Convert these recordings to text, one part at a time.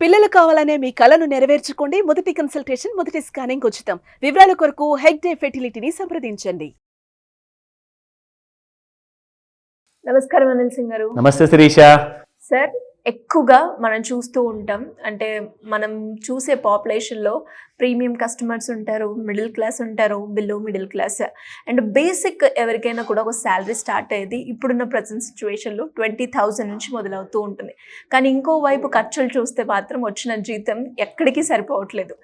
పిల్లలు కావాలనే మీ కలను నెరవేర్చుకోండి. మొదటి కన్సల్టేషన్, మొదటి స్కానింగ్ ఉచితం. వివరాల కొరకు హెగ్డే ఫెర్టిలిటీని సంప్రదించండి. నమస్కారం అనిల్ సింగ్ గారు. నమస్తే శిరీష. సార్, ఎక్కువగా మనం చూస్తూ ఉంటాం, అంటే మనం చూసే పాపులేషన్లో ప్రీమియం కస్టమర్స్ ఉంటారు, మిడిల్ క్లాస్ ఉంటారు, below middle class, and basic ఎవరికైనా కూడా ఒక శాలరీ స్టార్ట్ అయ్యేది ఇప్పుడున్న ప్రజెంట్ సిచ్యువేషన్లో 20,000 నుంచి మొదలవుతూ ఉంటుంది. కానీ ఇంకోవైపు ఖర్చులు చూస్తే మాత్రం వచ్చిన జీతం ఎక్కడికి సరిపోవట్లేదు.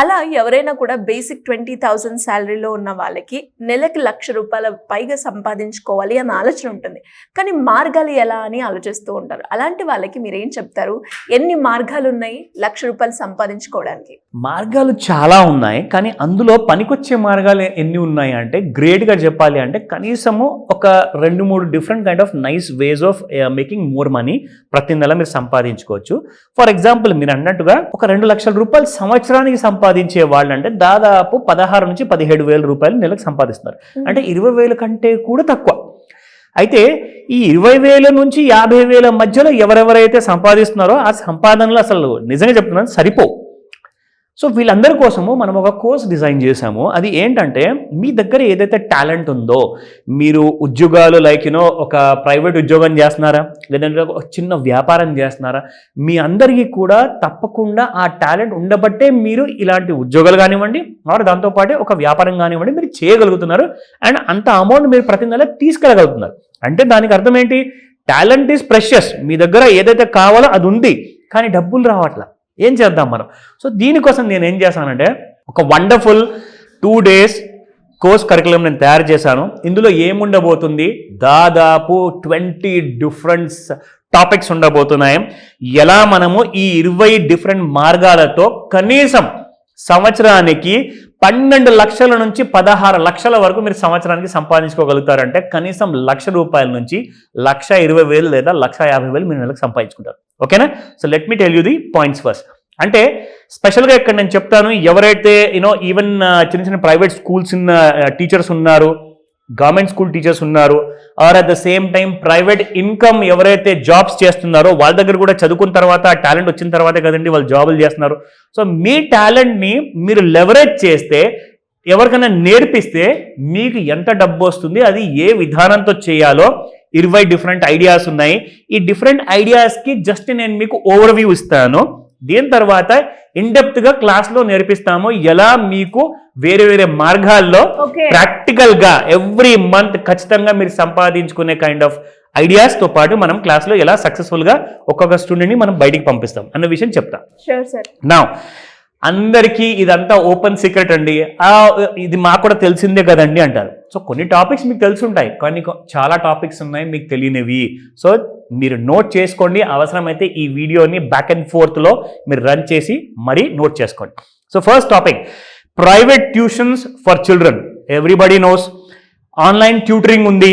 అలా ఎవరైనా కూడా బేసిక్ 20,000 శాలరీలో ఉన్న వాళ్ళకి నెలకి ₹1,00,000 పైగా సంపాదించుకోవాలి అన్న ఆలోచన ఉంటుంది. కానీ మార్గాలు ఎలా అని ఆలోచిస్తూ ఉంటారు. అలాంటి వాళ్ళకి మీరేం చెప్తారు? ఎన్ని మార్గాలు ఉన్నాయి ₹1,00,000 సంపాదించుకోవడానికి? మార్గాలు చాలా ఉన్నాయి, కానీ అందులో పనికొచ్చే మార్గాలు ఎన్ని ఉన్నాయి అంటే, గ్రేట్గా చెప్పాలి అంటే కనీసము ఒక 2-3 different kind of nice ways of making more money ప్రతి నెల మీరు సంపాదించుకోవచ్చు. ఫర్ ఎగ్జాంపుల్, మీరు అన్నట్టుగా ఒక ₹2,00,000 సంవత్సరానికి సంపాదించే వాళ్ళు అంటే దాదాపు 16 నుంచి 17,000 రూపాయలు నెలకు సంపాదిస్తున్నారు. అంటే 20,000 కంటే కూడా తక్కువ. అయితే ఈ 20,000 నుంచి 50,000 మధ్యలో ఎవరెవరైతే సంపాదిస్తున్నారో ఆ సంపాదనలు అసలు నిజంగా చెప్తున్నాను సరిపోవు. సో వీళ్ళందరి కోసము మనం ఒక కోర్స్ డిజైన్ చేశాము. అది ఏంటంటే, మీ దగ్గర ఏదైతే టాలెంట్ ఉందో, మీరు ఉద్యోగాలు ఒక ప్రైవేట్ ఉద్యోగం చేస్తున్నారా, లేదంటే ఒక చిన్న వ్యాపారం చేస్తున్నారా, మీ అందరికీ కూడా తప్పకుండా ఆ టాలెంట్ ఉండబట్టే మీరు ఇలాంటి ఉద్యోగాలు కానివ్వండి, మరి దాంతోపాటు ఒక వ్యాపారం కానివ్వండి మీరు చేయగలుగుతున్నారు. అండ్ అంత అమౌంట్ మీరు ప్రతి నెల తీసుకెళ్ళగలుగుతున్నారు. అంటే దానికి అర్థం ఏంటి? Talent is precious. మీ దగ్గర ఏదైతే కావాలో అది ఉంది, కానీ డబ్బులు రావట్లా. ఏం చేద్దాం మనం? సో దీనికోసం నేను ఏం చేశానంటే, ఒక వండర్ఫుల్ 2 days కోర్స్ కరికులం నేను తయారు చేశాను. ఇందులో ఏముండబోతుంది? దాదాపు 20 డిఫరెంట్ టాపిక్స్ ఉండబోతున్నాయి. ఎలా మనము ఈ 20 డిఫరెంట్ మార్గాలతో కనీసం సంవత్సరానికి 12 లక్షల నుంచి 16 లక్షల వరకు మీరు సంవత్సరానికి సంపాదించుకోగలుగుతారంటే, కనీసం ₹1,00,000 నుంచి 1,20,000 లేదా 1,50,000 మీరు నెలకు సంపాదించుకుంటారు. ఓకేనా? So let me tell you the points first. అంటే స్పెషల్గా ఇక్కడ నేను చెప్తాను, ఎవరైతే ఈవెన్ చిన్న చిన్న ప్రైవేట్ స్కూల్స్ ఉన్న టీచర్స్ ఉన్నారు, గవర్నమెంట్ స్కూల్ టీచర్స్ ఉన్నారు, or at the same time private income ఎవరైతే జాబ్స్ చేస్తున్నారో వాళ్ళ దగ్గర కూడా చదువుకున్న తర్వాత టాలెంట్ వచ్చిన తర్వాతే కదండి వాళ్ళు జాబులు చేస్తున్నారు. సో మీ టాలెంట్ని మీరు లెవరేజ్ చేస్తే, ఎవరికైనా నేర్పిస్తే మీకు ఎంత డబ్బు వస్తుంది, అది ఏ విధానంతో చేయాలో 20 డిఫరెంట్ ఐడియాస్ ఉన్నాయి. ఈ డిఫరెంట్ ఐడియాస్కి జస్ట్ నేను మీకు ఓవర్వ్యూ ఇస్తాను. దీని తర్వాత ఇన్డెప్త్గా క్లాస్లో నేర్పిస్తాము ఎలా మీకు వేరే వేరే మార్గాల్లో ప్రాక్టికల్గా ఎవ్రీ మంత్ ఖచ్చితంగా మీరు సంపాదించుకునే కైండ్ ఆఫ్ ఐడియాస్తో పాటు మనం క్లాస్లో ఎలా సక్సెస్ఫుల్గా ఒక్కొక్క స్టూడెంట్ని మనం బయటికి పంపిస్తాం అన్న విషయం చెప్తాం. నా అందరికీ ఇదంతా ఓపెన్ సీక్రెట్ అండి, ఇది మాకు కూడా తెలిసిందే కదండి అంటారు. సో కొన్ని టాపిక్స్ మీకు తెలిసి ఉంటాయి, కానీ చాలా టాపిక్స్ ఉన్నాయి మీకు తెలియనివి. సో మీరు నోట్ చేసుకోండి. అవసరమైతే ఈ వీడియోని బ్యాక్ అండ్ ఫోర్త్లో మీరు రన్ చేసి మరీ నోట్ చేసుకోండి. So first topic, private tuitions for children. Everybody knows online tutoring ఉంది.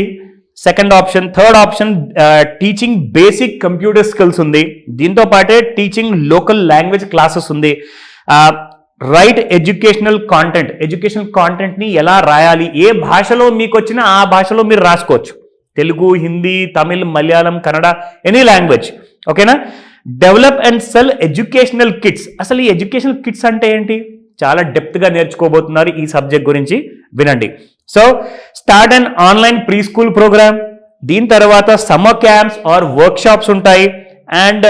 Second option. Third option, teaching basic computer skills ఉంది. దీంతో పాటే టీచింగ్ లోకల్ లాంగ్వేజ్ క్లాసెస్ ఉంది. రైట్ ఎడ్యుకేషనల్ కాంటెంట్ని ఎలా రాయాలి, ఏ భాషలో మీకు వచ్చినా ఆ భాషలో మీరు రాసుకోవచ్చు. Telugu, Hindi, Tamil, Malayalam, Kannada, any language. ఓకేనా? Develop and sell educational kits. అసలు ఈ ఎడ్యుకేషనల్ కిట్స్ అంటే ఏంటి? చాలా డెప్త్గా నేర్చుకోబోతున్నారు ఈ సబ్జెక్ట్ గురించి, వినండి. So start and online preschool programme. దీని తర్వాత summer camps or workshops ఉంటాయి. And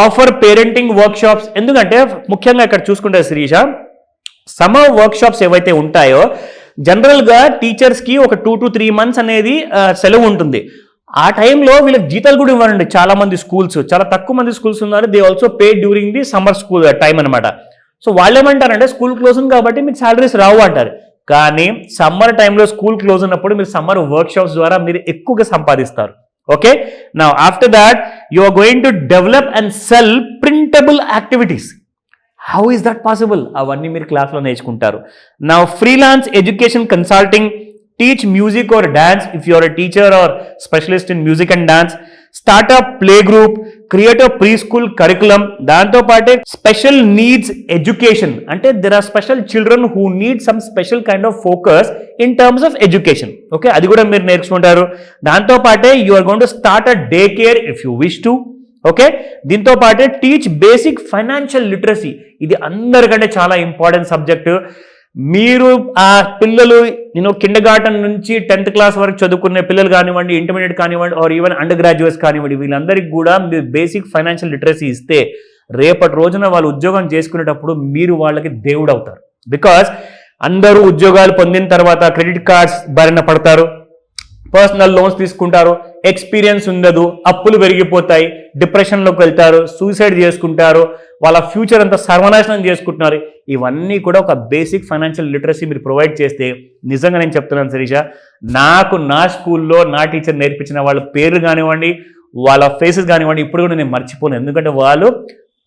offer parenting workshops. ఎందుకంటే ముఖ్యంగా ఇక్కడ చూసుకుంటే శిరీష, సమ్మర్ వర్క్ షాప్స్ ఏవైతే ఉంటాయో జనరల్గా టీచర్స్కి ఒక 2 to 3 months అనేది సెలవు ఉంటుంది. ఆ టైంలో వీళ్ళకి జీతాలు కూడా ఇవ్వరండి. చాలా మంది స్కూల్స్, చాలా తక్కువ మంది స్కూల్స్ ఉన్నారు, they also pay during the summer school time అనమాట. సో వాళ్ళు ఏమంటారంటే, స్కూల్ క్లోజ్ ఉంది కాబట్టి మీకు శాలరీస్ రావు అంటారు. కానీ సమ్మర్ టైంలో స్కూల్ క్లోజ్ ఉన్నప్పుడు మీరు సమ్మర్ వర్క్ షాప్స్ ద్వారా మీరు ఎక్కువగా సంపాదిస్తారు. Okay, now after that you are going to develop and sell printable activities. How is that possible? Avanni meer class lo nechukuntaru. Now freelance education consulting, teach music or dance if you are a teacher or specialist in music and dance. Start a play group, create a preschool curriculum. దాంతో పాటే special needs education, అంటే there are special children who need some special kind of focus in terms of education. Okay, అది కూడా మీరు నేర్చుకుంటారు. దాంతో పాటే you are going to start a day care if you wish to. Okay, దీంతో పాటే teach basic financial literacy. ఇది అందరికంటే చాలా ఇంపార్టెంట్ సబ్జెక్టు. మీరు ఆ పిల్లలు కిండర్ గార్టెన్ నుంచి 10th క్లాస్ వరకు చదువుకునే పిల్లలు కానివ్వండి, ఇంటర్మీడియట్ కానివ్వండి, ఆర్ ఈవెన్ అండర్ గ్రాడ్యుయేట్స్ కానివ్వండి, వీళ్ళందరికీ కూడా మీరు బేసిక్ ఫైనాన్షియల్ లిటరసీ ఇస్తే రేపటి రోజున వాళ్ళు ఉద్యోగం చేసుకునేటప్పుడు మీరు వాళ్ళకి దేవుడు అవుతారు. బికాస్ అందరూ ఉద్యోగాలు పొందిన తర్వాత క్రెడిట్ కార్డ్స్ బారిన పడతారు, పర్సనల్ లోన్స్ తీసుకుంటారు, ఎక్స్పీరియన్స్ ఉండదు, అప్పులు పెరిగిపోతాయి, డిప్రెషన్లోకి వెళ్తారు, సూసైడ్ చేసుకుంటారు, వాళ్ళ ఫ్యూచర్ అంతా సర్వనాశనం చేసుకుంటున్నారు. ఇవన్నీ కూడా ఒక బేసిక్ ఫైనాన్షియల్ లిటరసీ మీరు ప్రొవైడ్ చేస్తే, నిజంగా నేను చెప్తున్నాను శిరీష, నాకు నా స్కూల్లో నా టీచర్ నేర్పించిన వాళ్ళ పేర్లు కానివ్వండి, వాళ్ళ ఫేసెస్ కానివ్వండి, ఇప్పుడు కూడా నేను మర్చిపోను. ఎందుకంటే వాళ్ళు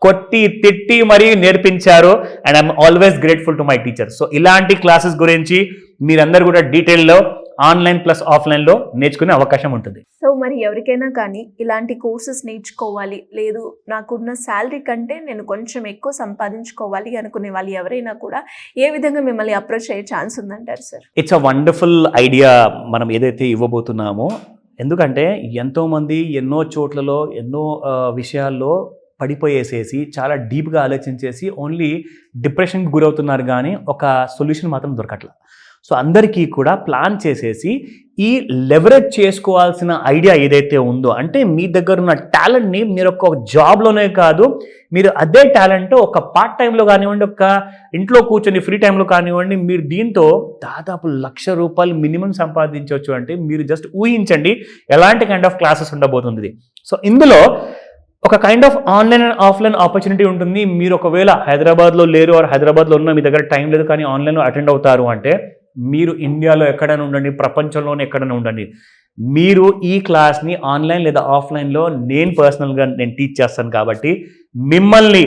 కొట్టి తిట్టి మరీ నేర్పించారు. And I'm always grateful to my teacher. So ఇలాంటి క్లాసెస్ గురించి మీరందరూ కూడా డీటెయిల్లో ఆన్లైన్ ప్లస్ ఆఫ్లైన్లో నేర్చుకునే అవకాశం ఉంటుంది. సో మరి ఎవరికైనా కానీ ఇలాంటి కోర్సెస్ నేర్చుకోవాలి, లేదు నాకున్న శాలరీ కంటే నేను కొంచెం ఎక్కువ సంపాదించుకోవాలి అనుకునే వాళ్ళు ఎవరైనా కూడా ఏ విధంగా మిమ్మల్ని అప్రోచ్ అయ్యే ఛాన్స్ ఉందంటారు sir? It's a wonderful idea మనం ఏదైతే ఇవ్వబోతున్నామో. ఎందుకంటే ఎంతోమంది ఎన్నో చోట్లలో ఎన్నో విషయాల్లో పడిపోయేసేసి చాలా డీప్గా ఆలోచించేసి ఓన్లీ డిప్రెషన్కి గురవుతున్నారు, కానీ ఒక సొల్యూషన్ మాత్రం దొరకట్లా. సో అందరికీ కూడా ప్లాన్ చేసేసి ఈ లెవరేజ్ చేసుకోవాల్సిన ఐడియా ఏదైతే ఉందో, అంటే మీ దగ్గర ఉన్న టాలెంట్ని మీరు ఒక జాబ్లోనే కాదు, మీరు అదే టాలెంట్ ఒక పార్ట్ టైంలో కానివ్వండి, ఒక ఇంట్లో కూర్చొని ఫ్రీ టైంలో కానివ్వండి, మీరు దీంతో దాదాపు ₹1,00,000 మినిమం సంపాదించవచ్చు. అంటే మీరు జస్ట్ ఊహించండి ఎలాంటి కైండ్ ఆఫ్ క్లాసెస్ ఉండబోతుంది. సో ఇందులో ఒక kind of online and offline opportunity ఉంటుంది. మీరు ఒకవేళ హైదరాబాద్లో లేరు, ఆర్ హైదరాబాద్లో ఉన్న మీ దగ్గర టైం లేదు కానీ ఆన్లైన్లో అటెండ్ అవుతారు అంటే, మీరు ఇండియాలో ఎక్కడైనా ఉండండి, ప్రపంచంలోనే ఎక్కడైనా ఉండండి, మీరు ఈ క్లాస్ని ఆన్లైన్ లేదా ఆఫ్లైన్లో నేను పర్సనల్గా టీచ్ చేస్తాను. కాబట్టి మిమ్మల్ని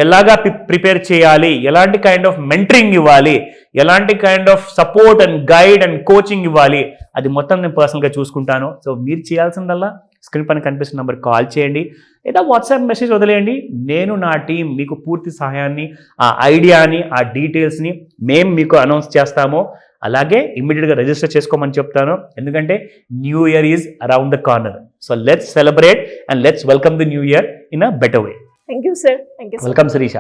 ఎలాగా ప్రిపేర్ చేయాలి, ఎలాంటి కైండ్ ఆఫ్ మెంటరింగ్ ఇవ్వాలి, ఎలాంటి kind of support and guide and coaching ఇవ్వాలి, అది మొత్తం నేను పర్సనల్గా చూసుకుంటాను. సో మీరు చేయాల్సిందల్లా స్క్రీన్ పైన కనిపిస్తున్న నెంబర్కి కాల్ చేయండి లేదా వాట్సాప్ మెసేజ్ వదిలేయండి. నేను నా టీం మీకు పూర్తి సహాయాన్ని, ఆ ఐడియాని, ఆ డీటెయిల్స్ని మేము మీకు అనౌన్స్ చేస్తాము. అలాగే ఇమ్మీడియట్గా రిజిస్టర్ చేసుకోమని చెప్తాను. ఎందుకంటే new year is around the corner. So let's celebrate and let's welcome the new year in a better way. Thank you sir. Thank you. Welcome Sirisha.